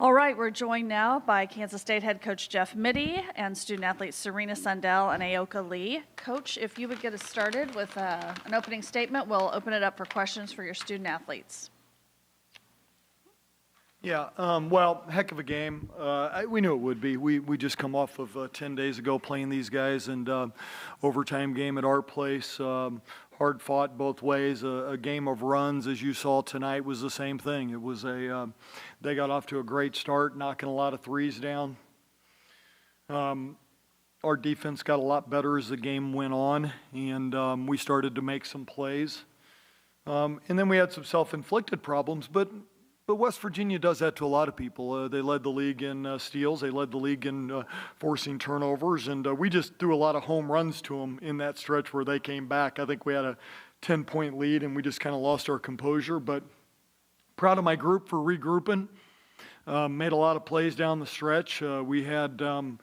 All right, we're joined now by Kansas State head coach Jeff Mittie and student athletes Serena Sundell and Ayoka Lee. Coach, if you would get us started with an opening statement, we'll open it up for questions for your student athletes. Yeah, well, heck of a game. We knew it would be. We just come off of 10 days ago playing these guys, and overtime game at our place. Hard fought both ways. A game of runs, as you saw tonight, was the same thing. It was they got off to a great start, knocking a lot of threes down. Our defense got a lot better as the game went on, and we started to make some plays. And then we had some self-inflicted problems, but West Virginia does that to a lot of people. They led the league in steals. They led the league in forcing turnovers. And we just threw a lot of home runs to them in that stretch where they came back. I think we had a 10-point lead, and we just kind of lost our composure. But proud of my group for regrouping. Made a lot of plays down the stretch. We had a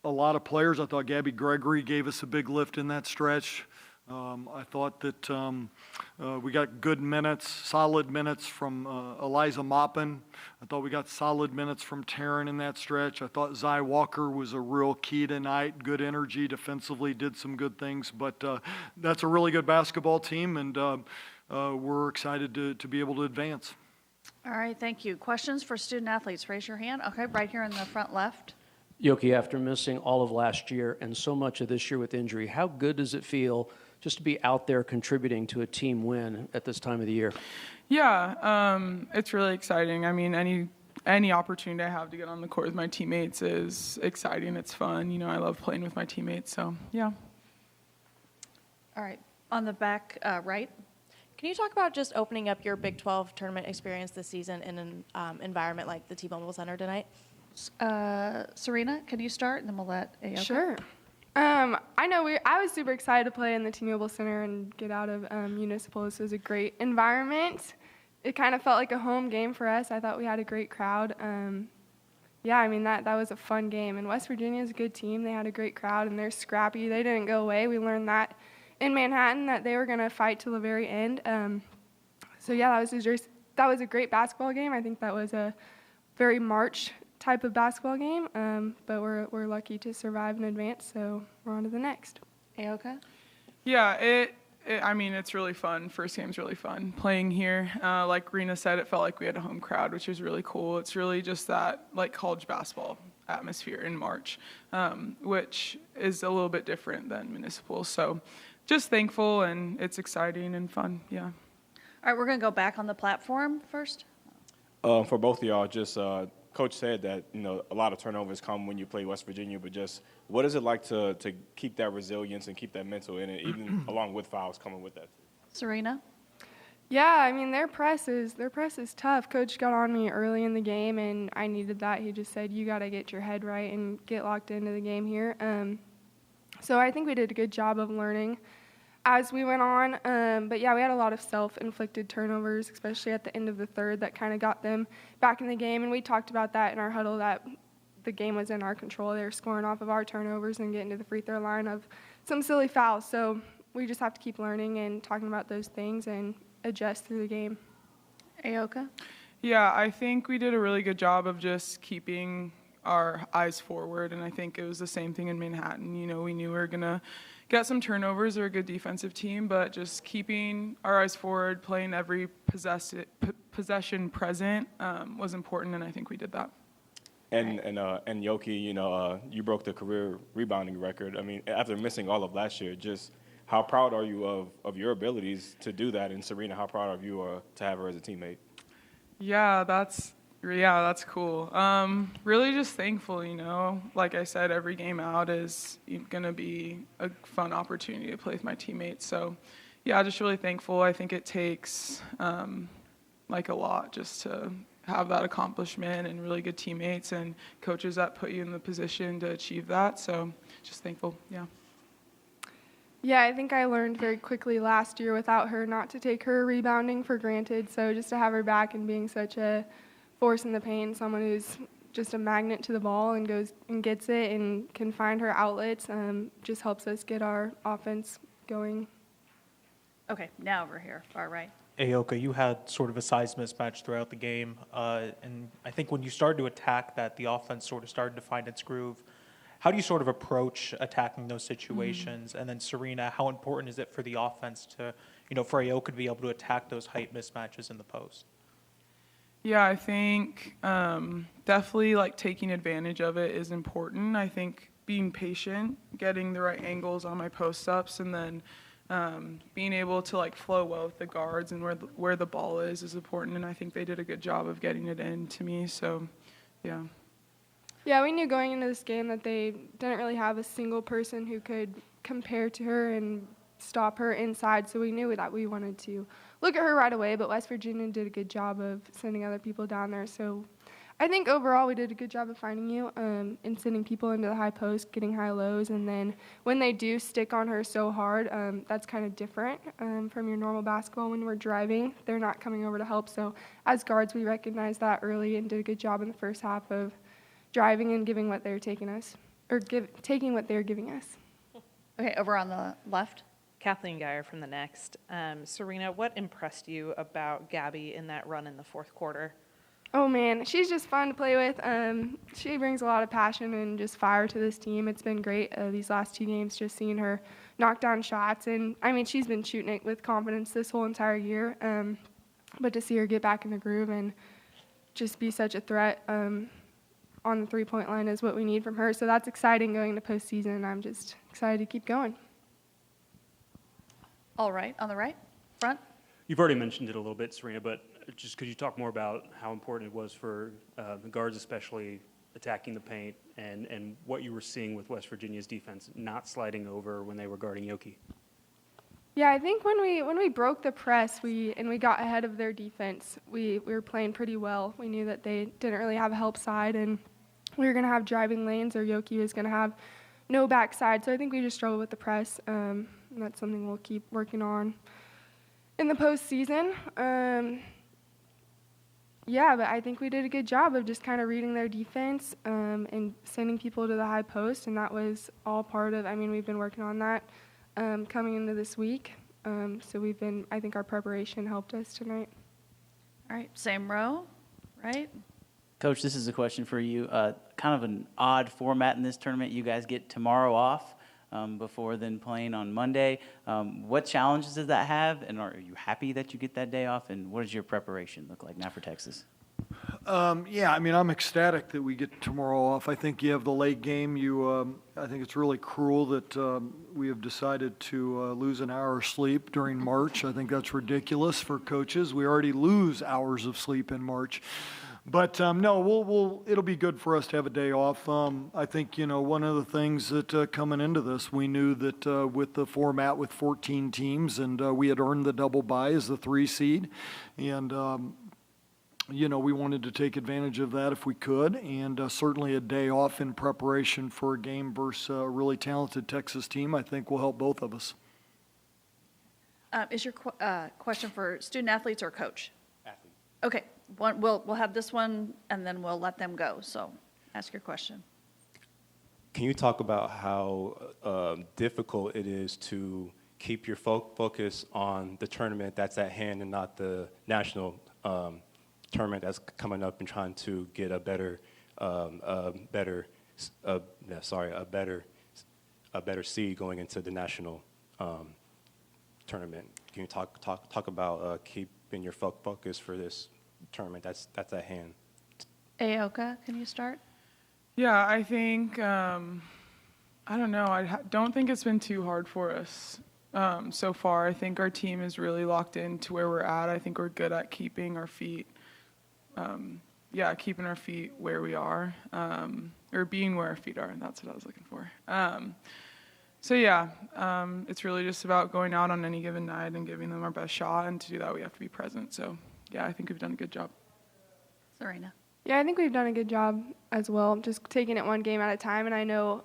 lot of players. I thought Gabby Gregory gave us a big lift in that stretch. I thought that we got good minutes, solid minutes from Eliza Maupin. I thought we got solid minutes from Taryn in that stretch. I thought Zy Walker was a real key tonight. Good energy defensively, did some good things. But that's a really good basketball team, and we're excited to be able to advance. All right, thank you. Questions for student athletes? Raise your hand. Okay, right here in the front left. Yoki, after missing all of last year and so much of this year with injury, how good does it feel just to be out there contributing to a team win at this time of the year? Yeah, it's really exciting. I mean, any opportunity I have to get on the court with my teammates is exciting. It's fun. You know, I love playing with my teammates. So, yeah. All right, on the back right. Can you talk about just opening up your Big 12 tournament experience this season in an environment like the T-Mobile Center tonight? Serena, can you start, and then we'll let Ayoka. Sure. I was super excited to play in the T-Mobile Center and get out of Municipal. This was a great environment. It kind of felt like a home game for us. I thought we had a great crowd. That was a fun game. And West Virginia is a good team. They had a great crowd, and they're scrappy. They didn't go away. We learned that in Manhattan, that they were going to fight till the very end. That was a great basketball game. I think that was a very March type of basketball game, but we're lucky to survive and advance, so we're on to the next. Ayoka? Yeah, it's really fun. First game's really fun. Playing here, like Rena said, it felt like we had a home crowd, which is really cool. It's really just that like college basketball atmosphere in March, which is a little bit different than Municipal. So just thankful, and it's exciting and fun, yeah. All right, we're going to go back on the platform first. For both of y'all, just Coach said that, a lot of turnovers come when you play West Virginia, but just what is it like to keep that resilience and keep that mental in it, even along with fouls coming with that? Serena? Yeah, their press is tough. Coach got on me early in the game, and I needed that. He just said, you got to get your head right and get locked into the game here. So I think we did a good job of learning as we went on. We had a lot of self-inflicted turnovers, especially at the end of the third, that kind of got them back in the game. And we talked about that in our huddle, that the game was in our control. They were scoring off of our turnovers and getting to the free throw line of some silly fouls. So we just have to keep learning and talking about those things and adjust through the game. Ayoka? Yeah, I think we did a really good job of just keeping our eyes forward, and I think it was the same thing in Manhattan. We knew we were going to get some turnovers. They're a good defensive team, but just keeping our eyes forward, playing every possession present was important, and I think we did that. And Yoki, you broke the career rebounding record. After missing all of last year, just how proud are you of your abilities to do that? And Serena, how proud are you to have her as a teammate? Yeah, that's cool. Really just thankful, Like I said, every game out is going to be a fun opportunity to play with my teammates. So, yeah, just really thankful. I think it takes, a lot just to have that accomplishment and really good teammates and coaches that put you in the position to achieve that. So, just thankful, yeah. Yeah, I think I learned very quickly last year without her not to take her rebounding for granted. So just to have her back and being such a force in the paint, someone who's just a magnet to the ball and goes and gets it and can find her outlets, just helps us get our offense going. Okay, now over here, far right. Ayoka, you had sort of a size mismatch throughout the game, and I think when you started to attack that, the offense sort of started to find its groove. How do you sort of approach attacking those situations? And then Serena, how important is it for the offense to, for Ayoka to be able to attack those height mismatches in the post? Yeah, I think definitely like taking advantage of it is important. I think being patient, getting the right angles on my post ups, and then being able to like flow well with the guards and where the ball is important. And I think they did a good job of getting it in to me. So, yeah. Yeah, we knew going into this game that they didn't really have a single person who could compare to her and stop her inside, so we knew that we wanted to look at her right away, but West Virginia did a good job of sending other people down there. So I think overall we did a good job of finding you and sending people into the high post, getting high lows, and then when they do stick on her so hard, that's kind of different from your normal basketball. When we're driving, they're not coming over to help. So as guards, we recognized that early and did a good job in the first half of driving and giving what they're taking us, or taking what they're giving us. Okay, over on the left. Kathleen Geyer from the Next. Serena, what impressed you about Gabby in that run in the fourth quarter? Oh man, she's just fun to play with. She brings a lot of passion and just fire to this team. It's been great these last 2 games, just seeing her knock down shots. And I mean, she's been shooting it with confidence this whole entire year. But to see her get back in the groove and just be such a threat on the three-point line is what we need from her. So that's exciting going into postseason. I'm just excited to keep going. All right, on the right, front. You've already mentioned it a little bit, Serena, but just could you talk more about how important it was for the guards, especially attacking the paint, and what you were seeing with West Virginia's defense not sliding over when they were guarding Ayoka? Yeah, I think when we broke the press, we got ahead of their defense, we were playing pretty well. We knew that they didn't really have a help side, and we were going to have driving lanes, or Ayoka was going to have no backside. So I think we just struggled with the press, and that's something we'll keep working on in the postseason. Yeah, but I think we did a good job of just kind of reading their defense and sending people to the high post, and that was all part of, we've been working on that coming into this week. So I think our preparation helped us tonight. All right, same row, right? Coach, this is a question for you. Kind of an odd format in this tournament. You guys get tomorrow off before then playing on Monday. What challenges does that have, and are you happy that you get that day off, and what does your preparation look like now for Texas? I'm ecstatic that we get tomorrow off. I think you have the late game. I think it's really cruel that we have decided to lose an hour of sleep during March. I think that's ridiculous for coaches. We already lose hours of sleep in March. But no, it'll be good for us to have a day off. I think, one of the things that coming into this, we knew that with the format with 14 teams, and we had earned the double bye as the 3 seed. And, we wanted to take advantage of that if we could. And certainly a day off in preparation for a game versus a really talented Texas team, I think will help both of us. Is your question for student athletes or coach? Athlete. Okay, we'll have this one, and then we'll let them go. So ask your question. Can you talk about how difficult it is to keep your focus on the tournament that's at hand and not the national tournament that's coming up, and trying to get a better seed going into the national tournament? Can you talk about keeping your focus for this tournament that's at hand? Ayoka, can you start? Yeah, I think, I don't know. I don't think it's been too hard for us so far. I think our team is really locked into where we're at. I think we're good at keeping our feet, keeping our feet where we are, or being where our feet are. That's what I was looking for. It's really just about going out on any given night and giving them our best shot. And to do that, we have to be present. So, I think we've done a good job. Serena. Yeah, I think we've done a good job as well, just taking it one game at a time. And I know,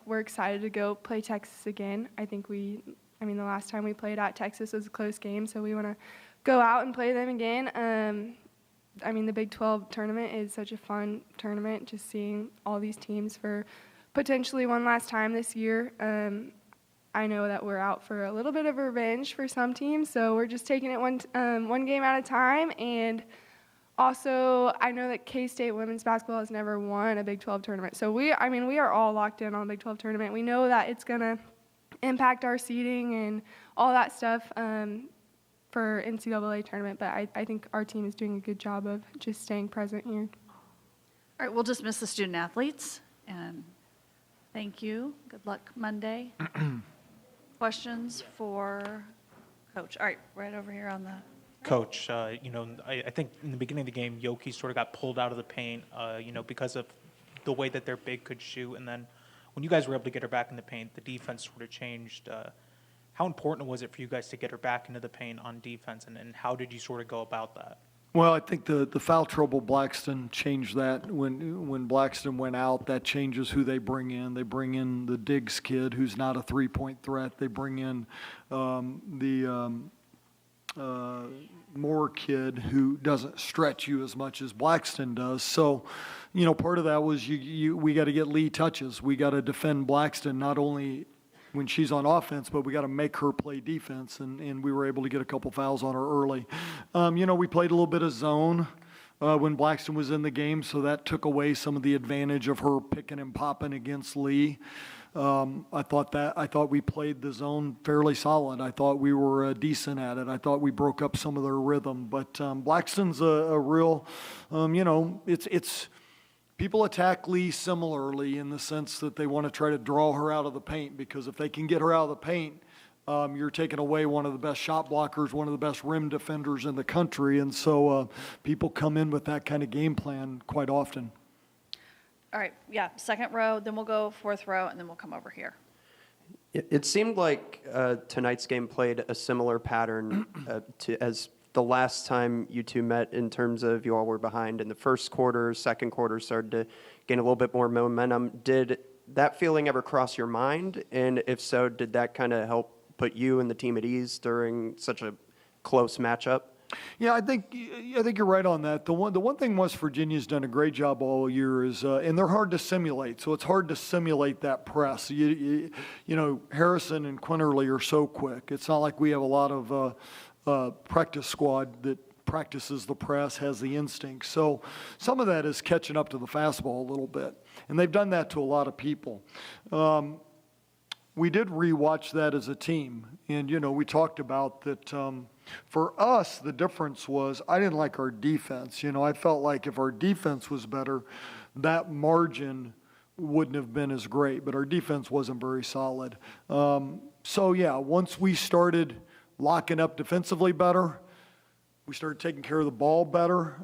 we're excited to go play Texas again. I think the last time we played at Texas was a close game, so we want to go out and play them again. The Big 12 tournament is such a fun tournament, just seeing all these teams for potentially one last time this year. I know that we're out for a little bit of revenge for some teams, so we're just taking it one game at a time. And also, I know that K-State women's basketball has never won a Big 12 tournament. So we are all locked in on the Big 12 tournament. We know that it's going to impact our seeding and all that stuff for NCAA tournament, but I think our team is doing a good job of just staying present here. All right, we'll dismiss the student athletes, and thank you. Good luck Monday. Questions for Coach? All right, right over here on the... Coach, I think in the beginning of the game, Ayoka sort of got pulled out of the paint, because of the way that their big could shoot. And then when you guys were able to get her back in the paint, the defense sort of changed. How important was it for you guys to get her back into the paint on defense, and how did you sort of go about that? Well, I think the foul trouble Blackston changed that. When Blackston went out, that changes who they bring in. They bring in the Diggs kid, who's not a three-point threat. They bring in the Moore kid, who doesn't stretch you as much as Blackston does. So, part of that was we got to get Lee touches. We got to defend Blackston not only when she's on offense, but we got to make her play defense, and we were able to get a couple fouls on her early. We played a little bit of zone when Blackston was in the game, so that took away some of the advantage of her picking and popping against Lee. I thought we played the zone fairly solid. I thought we were decent at it. I thought we broke up some of their rhythm, but Blackston's a real, it's. People attack Lee similarly in the sense that they want to try to draw her out of the paint, because if they can get her out of the paint, you're taking away one of the best shot blockers, one of the best rim defenders in the country. And so people come in with that kind of game plan quite often. All right, yeah, second row, then we'll go fourth row, and then we'll come over here. It seemed like tonight's game played a similar pattern as the last time you two met, in terms of you all were behind in the first quarter, second quarter started to gain a little bit more momentum. Did that feeling ever cross your mind? And if so, did that kind of help put you and the team at ease during such a close matchup? Yeah, I think you're right on that. The one thing West Virginia's done a great job all year is, and they're hard to simulate. So it's hard to simulate that press. Harrison and Quinterly are so quick. It's not like we have a lot of practice squad that practices the press, has the instinct. So some of that is catching up to the fastball a little bit. And they've done that to a lot of people. We did rewatch that as a team. And, we talked about that for us, the difference was I didn't like our defense. I felt like if our defense was better, that margin wouldn't have been as great. But our defense wasn't very solid. Once we started locking up defensively better, we started taking care of the ball better.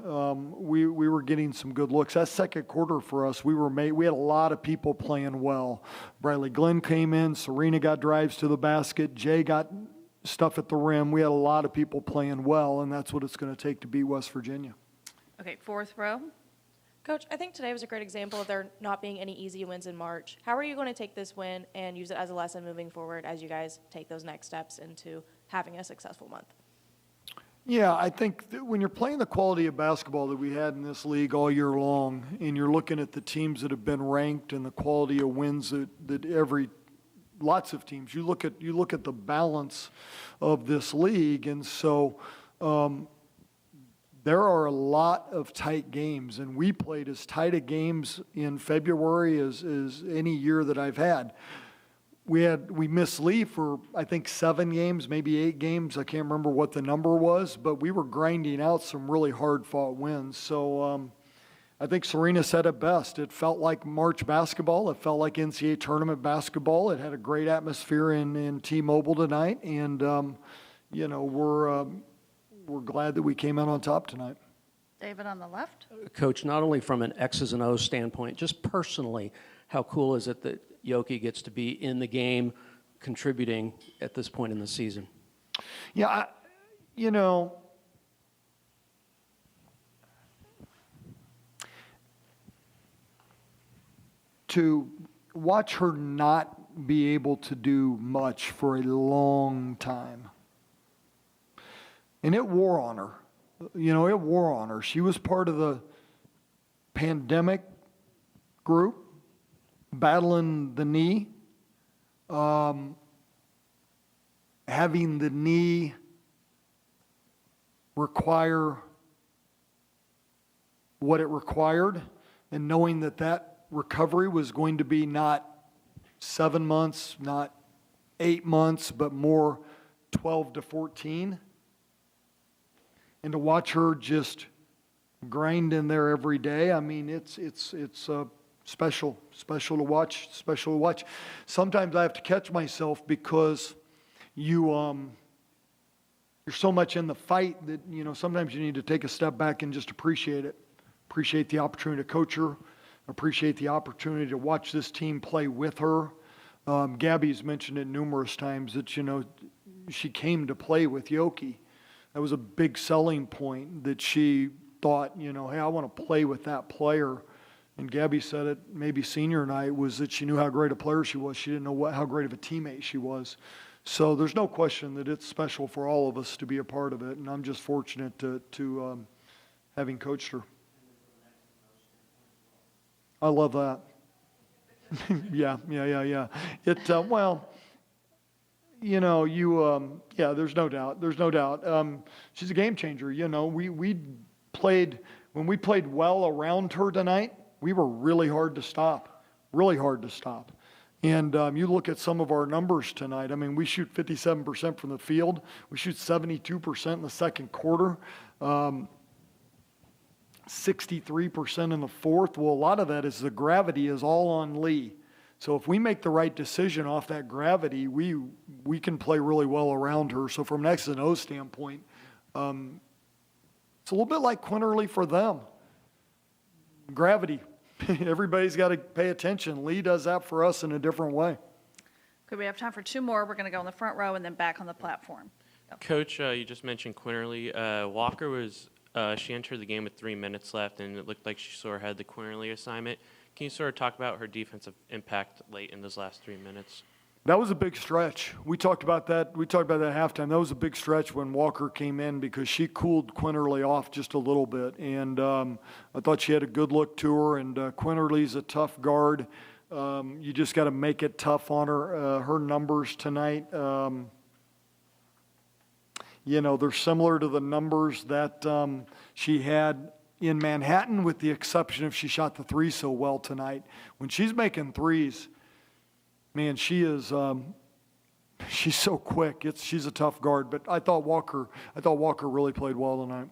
We were getting some good looks. That second quarter for us, we had a lot of people playing well. Bradley Glenn came in, Serena got drives to the basket, Jay got stuff at the rim. We had a lot of people playing well, and that's what it's going to take to beat West Virginia. Okay, fourth row. Coach, I think today was a great example of there not being any easy wins in March. How are you going to take this win and use it as a lesson moving forward as you guys take those next steps into having a successful month? Yeah, I think that when you're playing the quality of basketball that we had in this league all year long, and you're looking at the teams that have been ranked and the quality of wins that lots of teams, you look at the balance of this league, and so there are a lot of tight games, and we played as tight of games in February as any year that I've had. We missed Lee for, I think, 7 games, maybe 8 games. I can't remember what the number was, but we were grinding out some really hard-fought wins. So I think Serena said it best. It felt like March basketball. It felt like NCAA tournament basketball. It had a great atmosphere in T-Mobile tonight, and we're glad that we came out on top tonight. David on the left. Coach, not only from an X's and O's standpoint, just personally, how cool is it that Ayoka gets to be in the game, contributing at this point in the season? Yeah, to watch her not be able to do much for a long time, and it wore on her. It wore on her. She was part of the pandemic group, battling the knee. having the knee require what it required, and knowing that that recovery was going to be not 7 months, not 8 months, but more 12 to 14. And to watch her just grind in there every day, I mean, it's special to watch. Sometimes I have to catch myself because you're so much in the fight that, sometimes you need to take a step back and just appreciate it. Appreciate the opportunity to coach her. Appreciate the opportunity to watch this team play with her. Gabby's mentioned it numerous times that, she came to play with Ayoka. That was a big selling point, that she thought, hey, I want to play with that player. And Gabby said it maybe senior night, was that she knew how great a player she was. She didn't know how great of a teammate she was. So there's no question that it's special for all of us to be a part of it. And I'm just fortunate to having coached her. I love that. Yeah. There's no doubt. She's a game changer. When we played well around her tonight, we were really hard to stop. And you look at some of our numbers tonight. I mean, we shoot 57% from the field. We shoot 72% in the second quarter. 63% in the fourth. Well, a lot of that is the gravity is all on Lee. So if we make the right decision off that gravity, we can play really well around her. So from an X and O standpoint, it's a little bit like Quinterly for them. Gravity. Everybody's got to pay attention. Lee does that for us in a different way. Okay, we have time for 2 more. We're going to go in the front row and then back on the platform. Go. Coach, you just mentioned Quinterly. Walker was, she entered the game with 3 minutes left, and it looked like she sort of had the Quinterly assignment. Can you sort of talk about her defensive impact late in those last 3 minutes? That was a big stretch. We talked about that at halftime. That was a big stretch when Walker came in because she cooled Quinterly off just a little bit. And I thought she had a good look to her. And Quinterly's a tough guard. You just got to make it tough on her. Her numbers tonight, they're similar to the numbers that she had in Manhattan, with the exception of she shot the 3 so well tonight. When she's making threes, man, she is. She's so quick. She's a tough guard. But I thought Walker really played well tonight.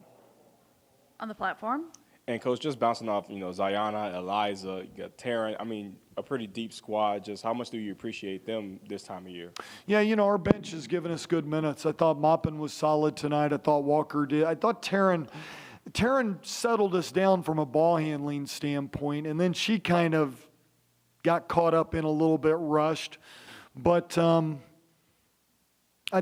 On the platform. And Coach, just bouncing off, Zayana, Eliza, you got Taryn. I mean, a pretty deep squad. Just how much do you appreciate them this time of year? Yeah, our bench has given us good minutes. I thought Maupin was solid tonight. I thought Walker did. I thought Taryn settled us down from a ball handling standpoint, and then she kind of got caught up in a little bit rushed. But I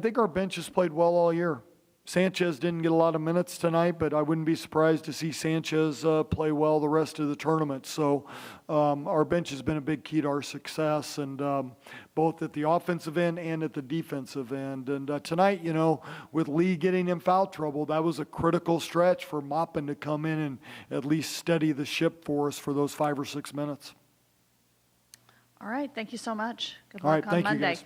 think our bench has played well all year. Sanchez didn't get a lot of minutes tonight, but I wouldn't be surprised to see Sanchez play well the rest of the tournament. So our bench has been a big key to our success, and both at the offensive end and at the defensive end. And tonight, with Lee getting in foul trouble, that was a critical stretch for Maupin to come in and at least steady the ship for us for those 5 or 6 minutes. All right. Thank you so much. Good All luck right, on thank you, Monday. guys.